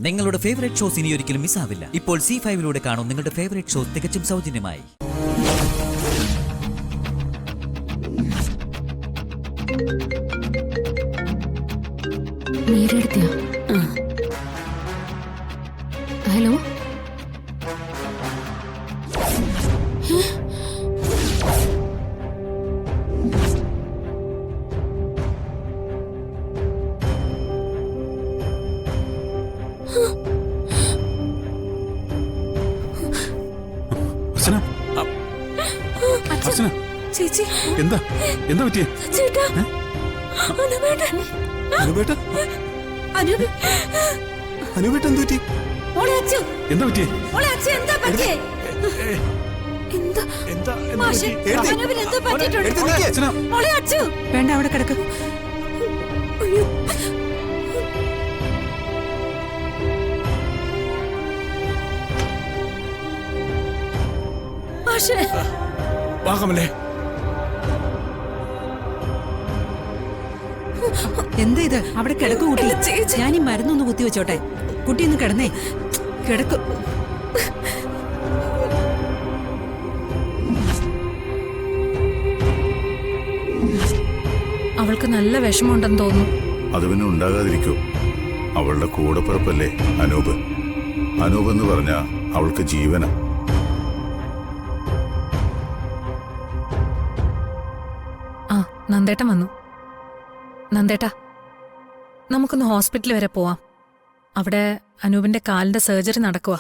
നിങ്ങളുടെ favourite shows ഇനി ഒരിക്കലും മിസ്സാവില്ല. ഇപ്പോൾ C5 കാണും നിങ്ങളുടെ ഫേവറേറ്റ് ഷോസ് തികച്ചും സൗജന്യമായി. ഹലോ, ചേച്ചി എന്താ എന്താ പറ്റിയേ? ചേട്ടാ, അനുപേട്ട അനുപേട്ട എന്ത് പറ്റി? എന്താ പറ്റിയേ? വേണ്ട, അവിടെ കിടക്ക്. എന്താ ഇത്? അവിടെ കിടക്കു കുട്ടി. ഞാൻ ഈ മരുന്നൊന്ന് കുത്തിവെച്ചോട്ടെ. കുട്ടി ഒന്ന് കിടന്നേ. കിടക്കു. അവൾക്ക് നല്ല വിഷമമുണ്ടെന്ന് തോന്നുന്നു. അത് പിന്നെ ഉണ്ടാകാതിരിക്കൂ. അവളുടെ കൂടപ്പിറപ്പല്ലേ അനൂപ്. അനൂപ് എന്ന് പറഞ്ഞ അവൾക്ക് ജീവനാ. ആ, നന്ദേട്ടൻ വന്നു. നന്ദേട്ടാ, നമുക്കൊന്ന് ഹോസ്പിറ്റൽ വരെ പോവാം. അവിടെ അനൂപിന്റെ കാലിന്റെ സർജറി നടക്കുക.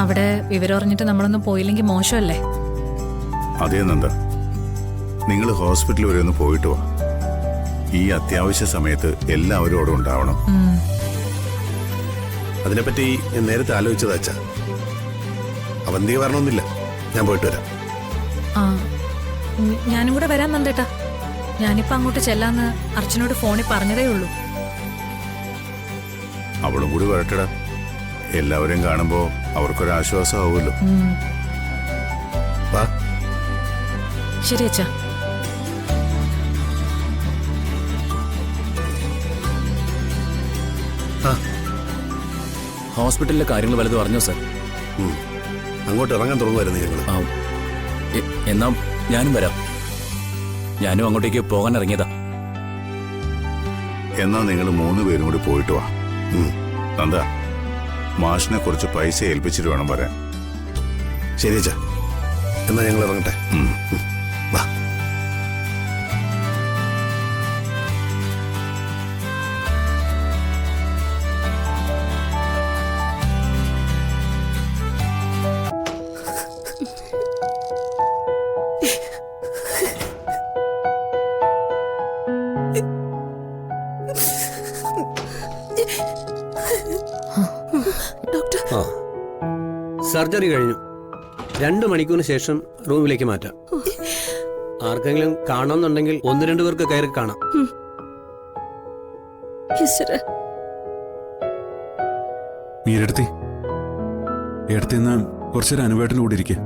അവിടെ വിവരം അറിഞ്ഞിട്ട് നമ്മളൊന്നും പോയില്ലെങ്കിൽ മോശമല്ലേ? അതേ നന്ദ, നിങ്ങൾ ഹോസ്പിറ്റൽ വരെ ഒന്ന് പോയിട്ട് വാ. ഈ അത്യാവശ്യ സമയത്ത് എല്ലാവരും അവിടെ ഉണ്ടാവണം. അതിനെപ്പറ്റി ഞാൻ നേരത്തെ ആലോചിച്ചതാ അച്ഛാ. അവന്തിക വരണമെന്നില്ല, ഞാൻ പോയിട്ട് വരാം. ആ, ഞാനും കൂടെ വരാൻ നന്ദേട്ടാ. ഞാനിപ്പോ അങ്ങോട്ട് ചെല്ലാന്ന് അർച്ചനോട് ഫോണിൽ പറഞ്ഞതേ ഉള്ളൂ. അവളും കൂടി വരട്ടടാ. എല്ലാവരെയും കാണുമ്പോ അവർക്കൊരാശ്വാസം ആവുമല്ലോ. വാ. ശരി അച്ഛാ. ഹോസ്പിറ്റലിലെ കാര്യങ്ങൾ വലുതും അറിഞ്ഞോ സാർ? അങ്ങോട്ട് ഇറങ്ങാൻ തുടങ്ങുമായിരുന്നു ഞങ്ങൾ. എന്നാ ഞാനും വരാം. ഞാനും അങ്ങോട്ടേക്ക് പോകാൻ ഇറങ്ങിയതാ. എന്നാ നിങ്ങൾ 3 പേരും കൂടി പോയിട്ട് വാ. നന്ദ, മാഷിനെ കുറച്ച് പൈസ ഏൽപ്പിച്ചിട്ട് വേണം വരാൻ. ശരി അച്ഛാ, എന്നാ ഞങ്ങൾ ഇറങ്ങട്ടെ. വാ. സർജറി കഴിഞ്ഞു. 2 മണിക്കൂറിന് ശേഷം റൂമിലേക്ക് മാറ്റാം. ആർക്കെങ്കിലും കാണണമെന്നുണ്ടെങ്കിൽ 1-2 പേർക്ക് കയറി കാണാം. മീരെടുത്തി എടുത്തിന്ന് കുറച്ചേരം അനുപേട്ടൻ്റെ കൂടെ ഇരിക്കേ.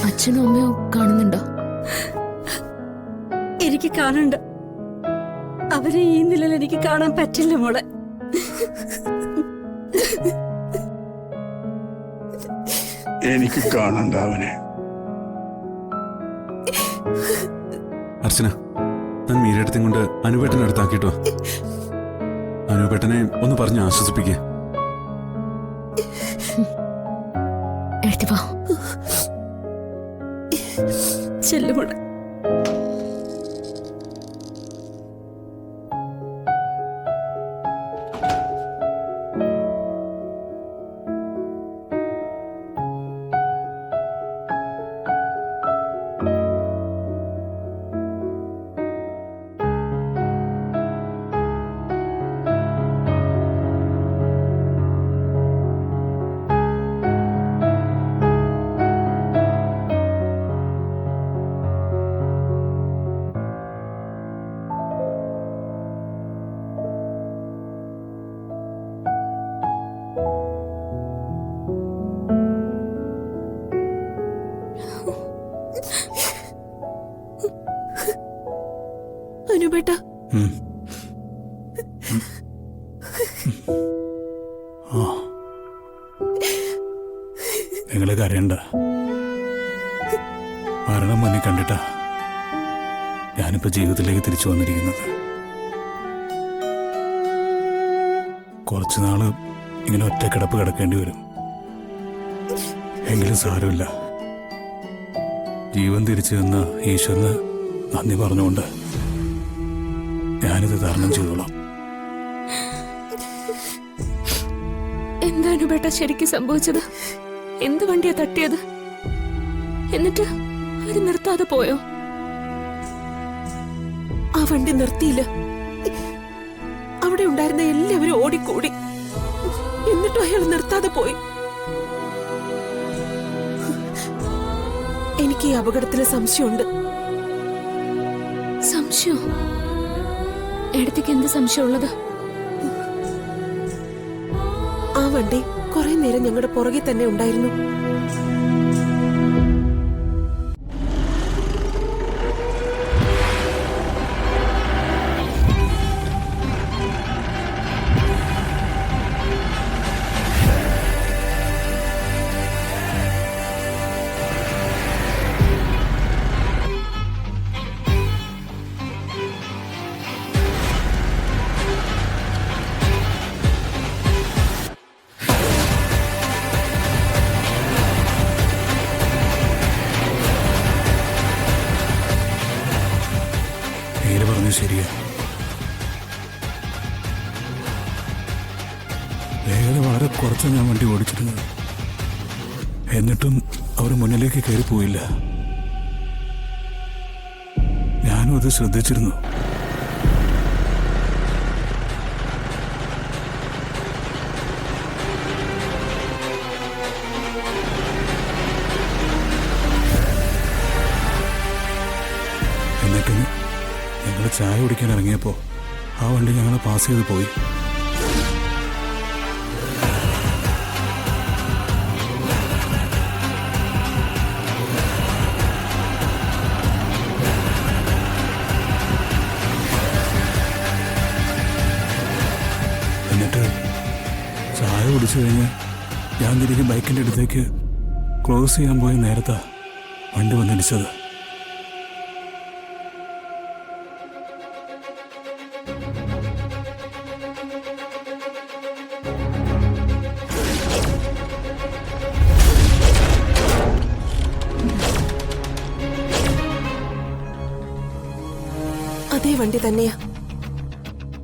അച്ഛനും അമ്മയോ കാണുന്നുണ്ടോ? എനിക്ക് കാണണ്ട. അവരെ ഈ നിലയിൽ എനിക്ക് കാണാൻ പറ്റില്ല മോളെ. എനിക്ക് കാണണ്ട അവനെ. അർച്ചന, ഞാൻ മീരടുത്തും കൊണ്ട് അനുപേട്ടനെ അടുത്താക്കിട്ടോ. അനുപേട്ടനെ ഒന്ന് പറഞ്ഞ് ആശ്വസിപ്പിക്കേ. ചെല്ലുമോളെ. അനുപേട്ട, നിങ്ങള് കരയണ്ട. മരണം മുന്നിൽ കണ്ടിട്ടാ ഞാനിപ്പോ ജീവിതത്തിലേക്ക് തിരിച്ചു വന്നിരിക്കുന്നത്. കുറച്ചുനാള് ഇങ്ങനെ ഒറ്റക്കിടപ്പ് കിടക്കേണ്ടി വരും. എങ്കിലും സാരമില്ല. ജീവൻ തിരിച്ചു തന്ന ഈശ്വരന് നന്ദി പറഞ്ഞുകൊണ്ട് ഞാനിത് തരണം ചെയ്തോളാം. എന്താണ് ബേട്ട ശരിക്കും സംഭവിച്ചത്? എന്ത് വണ്ടിയാ തട്ടിയത്? എന്നിട്ട് അവര് നിർത്താതെ പോയോ? ആ വണ്ടി നിർത്തിയില്ല. അവിടെ ഉണ്ടായിരുന്ന എല്ലാവരും ഓടിക്കൂടി. എന്നിട്ടും അയാൾ നിർത്താതെ പോയി. എനിക്ക് ഈ അപകടത്തില് സംശയമുണ്ട്. സംശയം? എടുത്തേക്ക് എന്ത് സംശയമുള്ളത്? ആ വണ്ടി കുറെ നേരം ഞങ്ങളുടെ പുറകെ തന്നെ ഉണ്ടായിരുന്നു. പേര് പറഞ്ഞത് ശരിയാ. വേഗത വളരെ കുറച്ച് ഞാൻ വണ്ടി ഓടിച്ചിരുന്നത്. എന്നിട്ടും അവർ മുന്നിലേക്ക് കയറി പോയില്ല. ഞാനും അത് ശ്രദ്ധിച്ചിരുന്നു. എന്നിട്ട് ഞങ്ങൾ ചായ കുടിക്കാൻ ഇറങ്ങിയപ്പോൾ ആ വണ്ടി ഞങ്ങളെ പാസ് ചെയ്ത് പോയി. എന്നിട്ട് ചായ കുടിച്ചു കഴിഞ്ഞ് ഞാൻ തിരികെ ബൈക്കിൻ്റെ അടുത്തേക്ക് ക്ലോസ് ചെയ്യാൻ പോയ നേരത്താ വണ്ടി വന്നിടിച്ചത്. അതേ വണ്ടി തന്നെയാ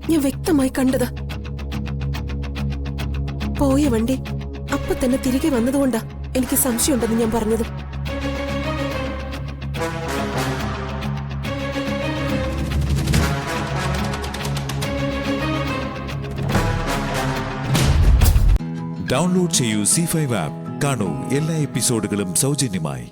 ഞാൻ വ്യക്തമായി കണ്ടത്. പോയ വണ്ടി അപ്പൊ തന്നെ തിരികെ വന്നതുകൊണ്ടാ എനിക്ക് സംശയമുണ്ടെന്ന് ഞാൻ പറഞ്ഞത്. ഡൗൺലോഡ് ചെയ്യൂ C5 ആപ്പ്. കാണൂ എല്ലാ എപ്പിസോഡുകളും സൗജന്യമായി.